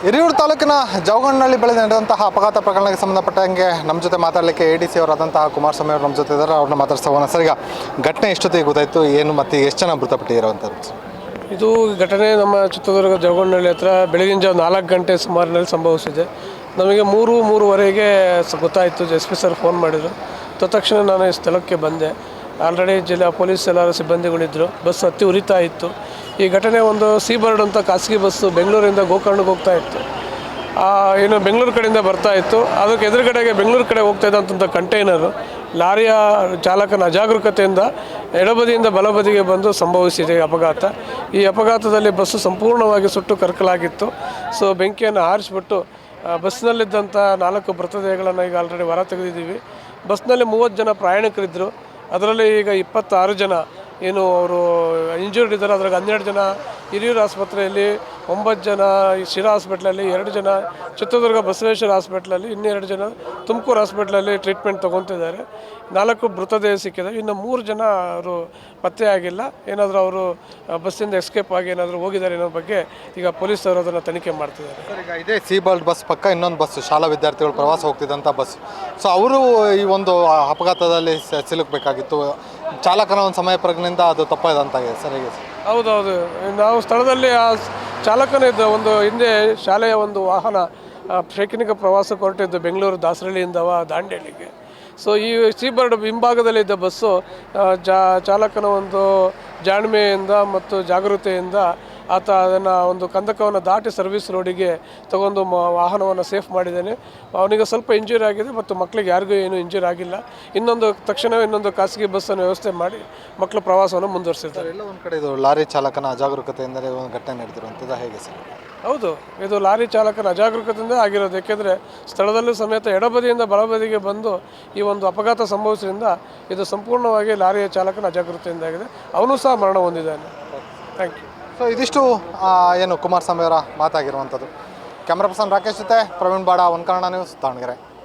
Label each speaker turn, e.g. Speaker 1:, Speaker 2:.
Speaker 1: ಹಿರಿಯೂರು ತಾಲೂಕಿನ ಜವಗಣ್ಣನಹಳ್ಳಿ ಬಳಿ ನಡೆದಂತಹ ಅಪಘಾತ ಪ್ರಕರಣಕ್ಕೆ ಸಂಬಂಧಪಟ್ಟಂಗೆ ನಮ್ಮ ಜೊತೆ ಮಾತಾಡಲಿಕ್ಕೆ ADC ಅವರಾದಂತಹ ಕುಮಾರಸ್ವಾಮಿ ಅವರು ನಮ್ಮ ಜೊತೆ ಇದ್ದಾರೆ. ಅವ್ರನ್ನ ಮಾತಾಡ್ಸೋಣ. ಸರ್, ಈಗ ಘಟನೆ ಎಷ್ಟೊತ್ತಿಗೆ ಗೊತ್ತಾಯಿತು, ಏನು ಮತ್ತು ಎಷ್ಟು ಜನ ಮೃತಪಟ್ಟಿರುವಂಥದ್ದು?
Speaker 2: ಇದು ಘಟನೆ ನಮ್ಮ ಚಿತ್ರದುರ್ಗ ಜವಗಣ್ಣನಹಳ್ಳಿ ಹತ್ರ ಬೆಳಗಿನ ಜಾವ 4 ಗಂಟೆ ಸುಮಾರಿನಲ್ಲಿ ಸಂಭವಿಸಿದೆ. ನಮಗೆ 3:30ವರೆಗೆ ಗೊತ್ತಾಯಿತು. SP ಸರ್ ಫೋನ್ ಮಾಡಿದರು. ತಕ್ಷಣ ನಾನು ಈ ಸ್ಥಳಕ್ಕೆ ಬಂದೆ. ಆಲ್ರೆಡಿ ಜಿಲ್ಲಾ ಪೊಲೀಸ್ ಎಲ್ಲರ ಸಿಬ್ಬಂದಿಗಳಿದ್ದರು. ಬಸ್ ಹತ್ತಿ ಉರಿತಾ ಇತ್ತು. ಈ ಘಟನೆ ಒಂದು ಸೀಬರ್ಡ್ ಅಂತ ಖಾಸಗಿ ಬಸ್ಸು ಬೆಂಗಳೂರಿಂದ ಗೋಕರ್ಣಕ್ಕೆ ಹೋಗ್ತಾ ಇತ್ತು. ಏನು ಬೆಂಗಳೂರು ಕಡೆಯಿಂದ ಬರ್ತಾ ಇತ್ತು. ಅದಕ್ಕೆ ಎದುರುಗಡೆಗೆ ಬೆಂಗಳೂರು ಕಡೆ ಹೋಗ್ತಾ ಇದ್ದಂಥ ಕಂಟೈನರು ಲಾರಿಯ ಚಾಲಕನ ಅಜಾಗರೂಕತೆಯಿಂದ ಎಡಬದಿಯಿಂದ ಬಲಬದಿಗೆ ಬಂದು ಸಂಭವಿಸಿದೆ ಅಪಘಾತ. ಈ ಅಪಘಾತದಲ್ಲಿ ಬಸ್ಸು ಸಂಪೂರ್ಣವಾಗಿ ಸುಟ್ಟು ಕರಕಲಾಗಿತ್ತು. ಸೊ ಬೆಂಕಿಯನ್ನು ಆರಿಸಿಬಿಟ್ಟು ಬಸ್ನಲ್ಲಿದ್ದಂಥ 4 ಮೃತದೇಹಗಳನ್ನು ಈಗ ಆಲ್ರೆಡಿ ಹೊರ ತೆಗೆದಿದ್ದೀವಿ. ಬಸ್ನಲ್ಲಿ 30 ಜನ ಪ್ರಯಾಣಿಕರಿದ್ದರು. ಅದರಲ್ಲಿ ಈಗ 26 ಜನ ಏನು ಅವರು ಇಂಜೂರ್ಡ್ ಇದ್ದಾರೆ. ಅದ್ರಾಗ 12 ಜನ ಹಿರಿಯೂರು ಆಸ್ಪತ್ರೆಯಲ್ಲಿ, 9 ಜನ ಶಿರಾ ಹಾಸ್ಪಿಟ್ಲಲ್ಲಿ, 2 ಜನ ಚಿತ್ರದುರ್ಗ ಬಸವೇಶ್ವರ ಹಾಸ್ಪಿಟ್ಲಲ್ಲಿ, ಇನ್ನೆರಡು ಜನ ತುಮಕೂರು ಹಾಸ್ಪಿಟ್ಲಲ್ಲಿ ಟ್ರೀಟ್ಮೆಂಟ್ ತೊಗೊತಿದ್ದಾರೆ. 4 ಮೃತದೇಹ ಸಿಕ್ಕಿದೆ. ಇನ್ನು 3 ಜನ ಅವರು ಪತ್ತೆ ಆಗಿಲ್ಲ. ಏನಾದರೂ ಅವರು ಬಸ್ಸಿಂದ ಎಸ್ಕೇಪ್ ಆಗಿ ಏನಾದರೂ ಹೋಗಿದ್ದಾರೆ ಅನ್ನೋ ಬಗ್ಗೆ ಈಗ ಪೊಲೀಸರು ಅದನ್ನು ತನಿಖೆ ಮಾಡ್ತಿದ್ದಾರೆ.
Speaker 1: ಸರ್, ಈಗ ಇದೇ ಸೀಬರ್ಡ್ ಬಸ್ ಪಕ್ಕ ಇನ್ನೊಂದು ಬಸ್ಸು ಶಾಲಾ ವಿದ್ಯಾರ್ಥಿಗಳು ಪ್ರವಾಸ ಹೋಗ್ತಿದ್ದಂಥ ಬಸ್. ಸೊ ಅವರು ಈ ಒಂದು ಅಪಘಾತದಲ್ಲಿ ಸಿಲುಕಬೇಕಾಗಿತ್ತು. ಚಾಲಕನ ಒಂದು ಸಮಯ ಪ್ರಜ್ಞೆಯಿಂದ ಅದು ತಪ್ಪಾದಂತಾಗಿದೆ. ಸರ್, ಹೇಗೆ?
Speaker 2: ಹೌದೌದು, ನಾವು ಸ್ಥಳದಲ್ಲಿ ಆ ಚಾಲಕನಿದ್ದ ಒಂದು ಹಿಂದೆ ಶಾಲೆಯ ಒಂದು ವಾಹನ ಶೈಕ್ಷಣಿಕ ಪ್ರವಾಸಕ್ಕೆ ಹೊರಟಿದ್ದು ಬೆಂಗಳೂರು ದಾಸರಳ್ಳಿಯಿಂದ ದಾಂಡೇಲಿಗೆ. ಸೊ ಈ ಸೀಬರ್ಡ್ ಹಿಂಭಾಗದಲ್ಲಿದ್ದ ಬಸ್ಸು ಚಾಲಕನ ಒಂದು ಜಾಣ್ಮೆಯಿಂದ ಮತ್ತು ಜಾಗೃತೆಯಿಂದ ಆತ ಅದನ್ನು ಒಂದು ಕಂದಕವನ್ನು ದಾಟಿ ಸರ್ವಿಸ್ ರೋಡಿಗೆ ತಗೊಂಡು ವಾಹನವನ್ನು ಸೇಫ್ ಮಾಡಿದ್ದಾನೆ. ಅವನಿಗೆ ಸ್ವಲ್ಪ ಇಂಜೂರಿ ಆಗಿದೆ ಮತ್ತು ಮಕ್ಕಳಿಗೆ ಯಾರಿಗೂ ಏನೂ ಇಂಜೂರಿ ಆಗಿಲ್ಲ. ತಕ್ಷಣವೇ ಇನ್ನೊಂದು ಖಾಸಗಿ ಬಸ್ಸನ್ನು ವ್ಯವಸ್ಥೆ ಮಾಡಿ ಮಕ್ಕಳ ಪ್ರವಾಸವನ್ನು ಮುಂದುವರಿಸಿದ್ದಾರೆ.
Speaker 1: ಎಲ್ಲ ಒಂದು ಕಡೆ ಇದು ಲಾರಿ ಚಾಲಕನ ಅಜಾಗರೂಕತೆಯಿಂದಲೇ ಒಂದು ಘಟನೆ ನಡೆದಿರುವಂಥದ್ದು, ಹೇಗೆ ಸರ್?
Speaker 2: ಹೌದು, ಇದು ಲಾರಿ ಚಾಲಕನ ಅಜಾಗರೂಕತೆಯಿಂದ ಆಗಿರೋದು. ಏಕೆಂದರೆ ಸ್ಥಳದಲ್ಲೂ ಸಮೇತ ಎಡಬದಿಯಿಂದ ಬಲಬದಿಗೆ ಬಂದು ಈ ಒಂದು ಅಪಘಾತ ಸಂಭವಿಸಿದ್ರಿಂದ ಇದು ಸಂಪೂರ್ಣವಾಗಿ ಲಾರಿಯ ಚಾಲಕನ ಅಜಾಗರೂಕತೆಯಿಂದಾಗಿದೆ. ಅವನು ಸಹ ಮರಣ ಹೊಂದಿದ್ದಾನೆ. Thank you.
Speaker 1: ಸೊ ಇದಿಷ್ಟು ಏನು ಕುಮಾರಸ್ವಾಮಿ ಅವರ ಮಾತಾಗಿರುವಂಥದ್ದು. ಕ್ಯಾಮ್ರಾ ಪರ್ಸನ್ ರಾಕೇಶ್ ಜೊತೆ ಪ್ರವೀಣ್ ಬಾಡ, ಒನ್ ಕನ್ನಡ ನ್ಯೂಸ್, ದಾವಣಗೆರೆ.